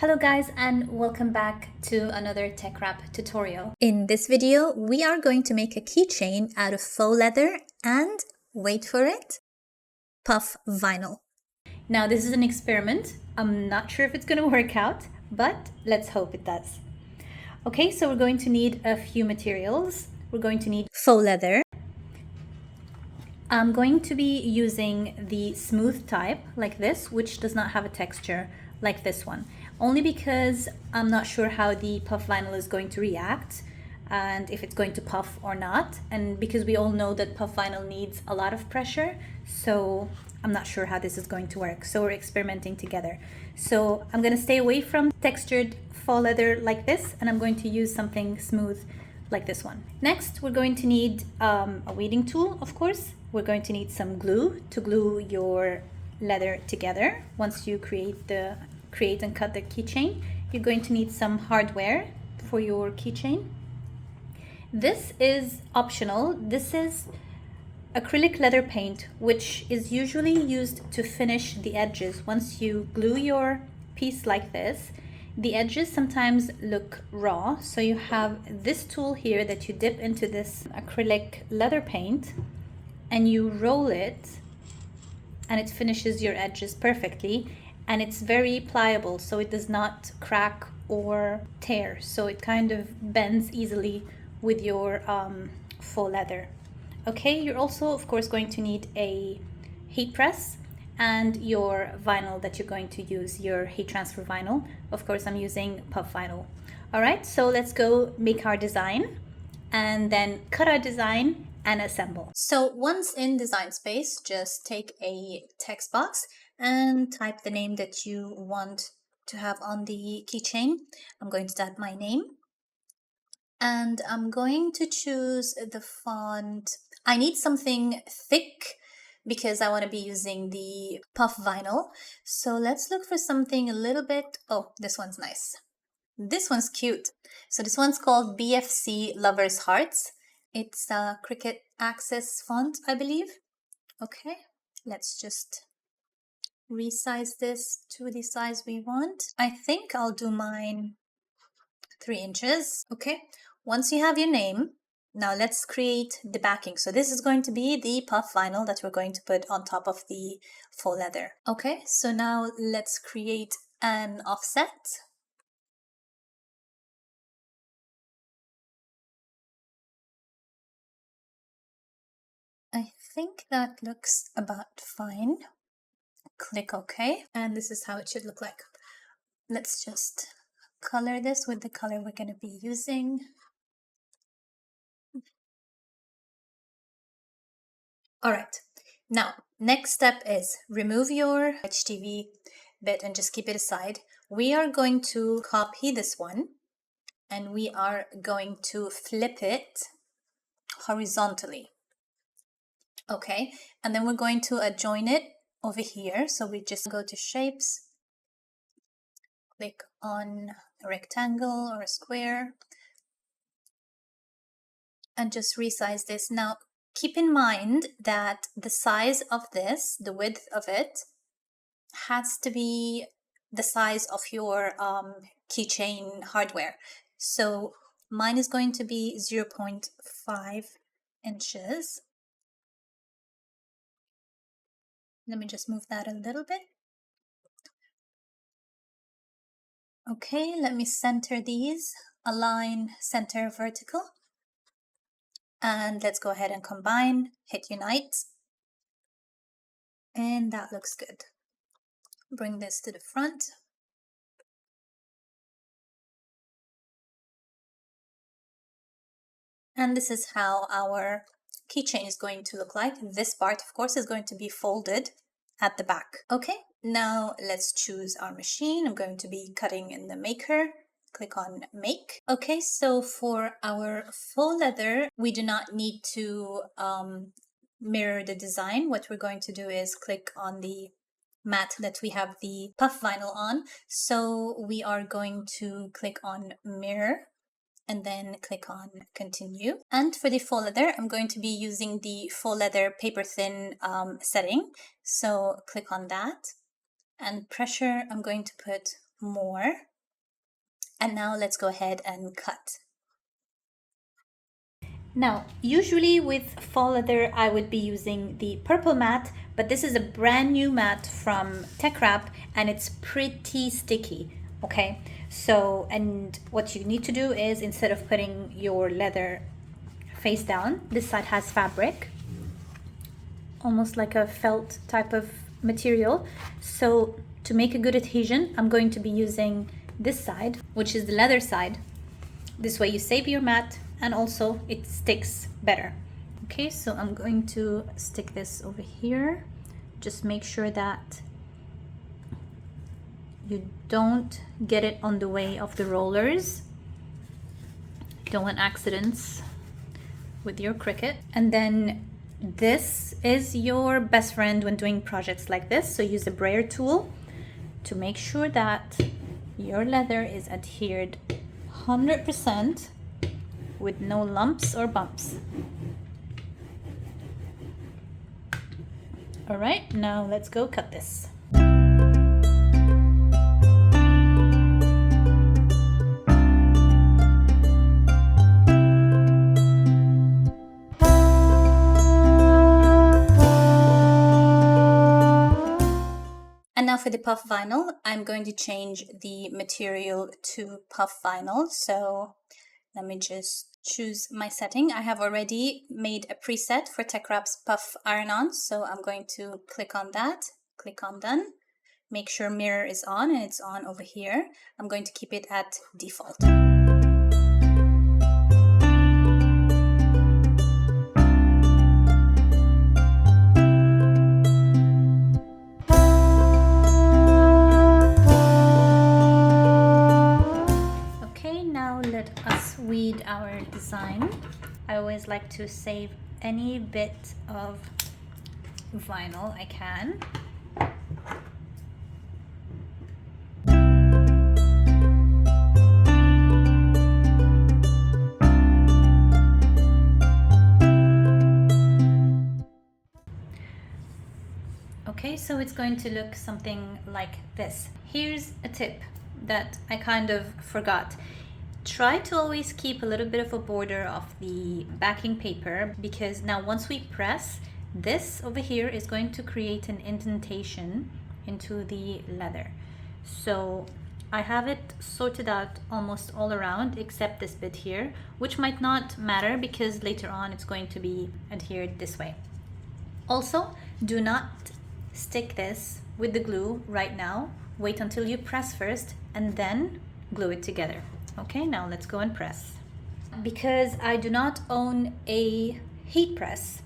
Hello guys, and welcome back to another TeckWrap tutorial. In this video, we are going to make a keychain out of faux leather and, wait for it, puff vinyl. Now this is an experiment. I'm not sure if it's going to work out, but let's hope it does. Okay, so we're going to need a few materials. We're going to need faux leather. I'm going to be using the smooth type like this, which does not have a texture like this one, only because I'm not sure how the puff vinyl is going to react and if it's going to puff or not, and because we all know that puff vinyl needs a lot of pressure, so I'm not sure how this is going to work. So we're experimenting together. So I'm going to stay away from textured faux leather like this, and I'm going to use something smooth like this one. Next, we're going to need a weeding tool, of course. We're going to need some glue to glue your leather together. Once you create and cut the keychain, you're going to need some hardware for your keychain. This is optional. This is acrylic leather paint, which is usually used to finish the edges. Once you glue your piece like this, the edges sometimes look raw, so you have this tool here that you dip into this acrylic leather paint and you roll it, and it finishes your edges perfectly, and it's very pliable, so it does not crack or tear, so it kind of bends easily with your faux leather. Okay, you're also of course going to need a heat press and your vinyl that you're going to use, your heat transfer vinyl. Of course, I'm using puff vinyl. All right, so let's go make our design and then cut our design and assemble. So once in Design Space, just take a text box and type the name that you want to have on the keychain. I'm going to type my name, and I'm going to choose the font. I need something thick because I want to be using the puff vinyl. So let's look for something a little bit, oh, this one's nice. This one's cute. So this one's called BFC Lovers Hearts. It's a Cricut Access font, I believe. Okay, let's just resize this to the size we want. I think I'll do mine 3 inches. Okay, once you have your name, now let's create the backing. So this is going to be the puff vinyl that we're going to put on top of the faux leather. Okay, so now let's create an offset. I think that looks about fine. Click OK, and this is how it should look like. Let's just color this with the color we're going to be using. All right, now next step is remove your HTV bit and just keep it aside. We are going to copy this one and we are going to flip it horizontally. Okay, and then we're going to adjoin it over here. So we just go to shapes, click on a rectangle or a square, and just resize this. Now keep in mind that the size of this, the width of it, has to be the size of your keychain hardware. So mine is going to be 0.5 inches. Let me just move that a little bit. Okay, let me center these, align center vertical. And let's go ahead and combine, hit unite. And that looks good. Bring this to the front. And this is how our keychain is going to look like. This part, of course, is going to be folded at the back. Okay, now let's choose our machine. I'm going to be cutting in the maker. Click on make. Okay, so for our faux leather, we do not need to mirror the design. What we're going to do is click on the mat that we have the puff vinyl on. So we are going to click on mirror and then click on continue. And for the faux leather, I'm going to be using the faux leather paper thin setting. So click on that, and pressure, I'm going to put more. And now let's go ahead and cut. Now, usually with faux leather, I would be using the purple mat, but this is a brand new mat from TeckWrap and it's pretty sticky, okay? So, and what you need to do is, instead of putting your leather face down, this side has fabric, almost like a felt type of material. So to make a good adhesion, I'm going to be using this side, which is the leather side. This way you save your mat and also it sticks better. Okay, so I'm going to stick this over here. Just make sure that you don't get it on the way of the rollers. You don't want accidents with your Cricut. And then this is your best friend when doing projects like this. So use a brayer tool to make sure that your leather is adhered 100% with no lumps or bumps. All right, now let's go cut this. And now for the puff vinyl, I'm going to change the material to puff vinyl. So let me just choose my setting. I have already made a preset for TeckWrap's puff iron-on. So I'm going to click on that, click on done. Make sure mirror is on, and it's on over here. I'm going to keep it at default. Let us weed our design. I always like to save any bit of vinyl I can. Okay, so it's going to look something like this. Here's a tip that I kind of forgot. Try to always keep a little bit of a border of the backing paper, because now once we press, this over here is going to create an indentation into the leather. So I have it sorted out almost all around except this bit here, which might not matter because later on it's going to be adhered this way. Also, do not stick this with the glue right now. Wait until you press first and then glue it together. Okay, now let's go and press. Because I do not own a heat press,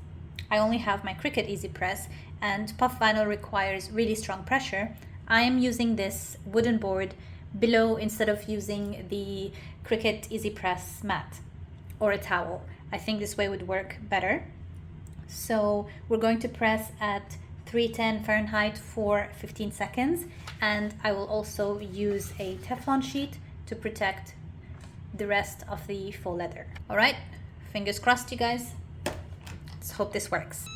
I only have my Cricut Easy Press, and puff vinyl requires really strong pressure. I am using this wooden board below instead of using the Cricut Easy Press mat or a towel. I think this way would work better. So we're going to press at 310 Fahrenheit for 15 seconds, and I will also use a Teflon sheet to protect the rest of the faux leather. All right, fingers crossed, you guys. Let's hope this works.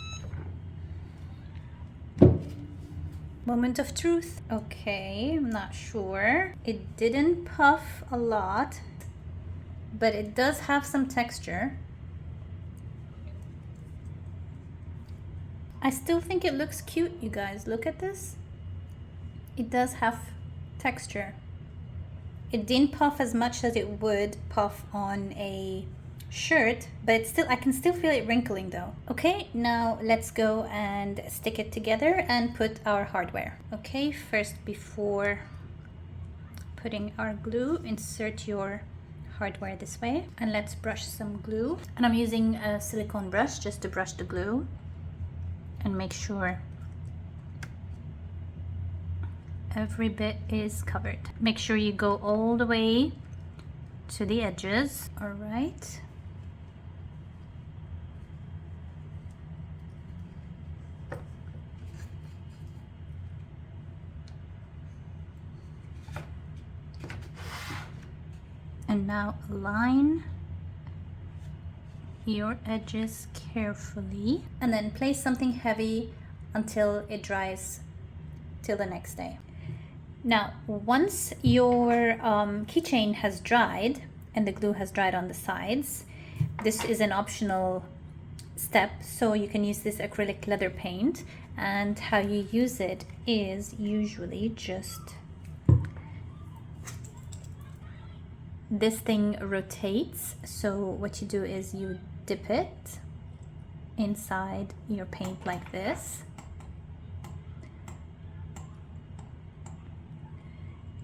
Moment of truth. Okay, I'm not sure. It didn't puff a lot, but it does have some texture. I still think it looks cute, you guys. Look at this. It does have texture. It didn't puff as much as it would puff on a shirt, but it's still, I can still feel it wrinkling though. Okay, now let's go and stick it together and put our hardware. Okay, first, before putting our glue, insert your hardware this way, and let's brush some glue. And I'm using a silicone brush just to brush the glue and make sure every bit is covered. Make sure you go all the way to the edges. All right. And now align your edges carefully, and then place something heavy until it dries till the next day. Now, once your keychain has dried and the glue has dried on the sides, this is an optional step, so you can use this acrylic leather paint, and how you use it is usually just this thing rotates. So what you do is you dip it inside your paint like this,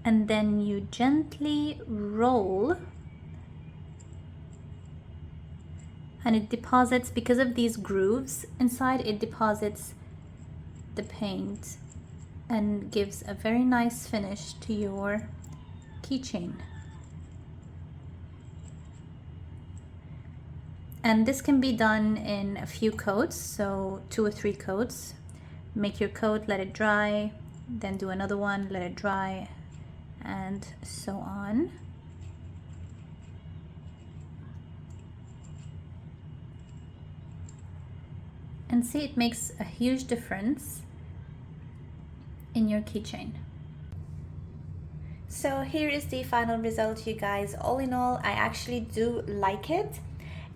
and then you gently roll, and it deposits, because of these grooves inside, it deposits the paint and gives a very nice finish to your keychain. And this can be done in a few coats, so 2 or 3 coats. Make your coat, let it dry, then do another one, let it dry, and so on. And see, it makes a huge difference in your keychain. So here is the final result, you guys. All in all, I actually do like it.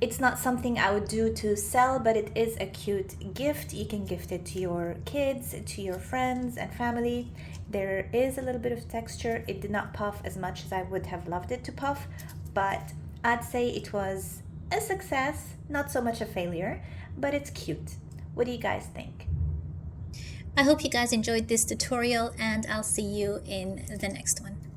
It's not something I would do to sell, but it is a cute gift. You can gift it to your kids, to your friends and family. There is a little bit of texture. It did not puff as much as I would have loved it to puff, but I'd say it was a success, not so much a failure, but it's cute. What do you guys think? I hope you guys enjoyed this tutorial, and I'll see you in the next one.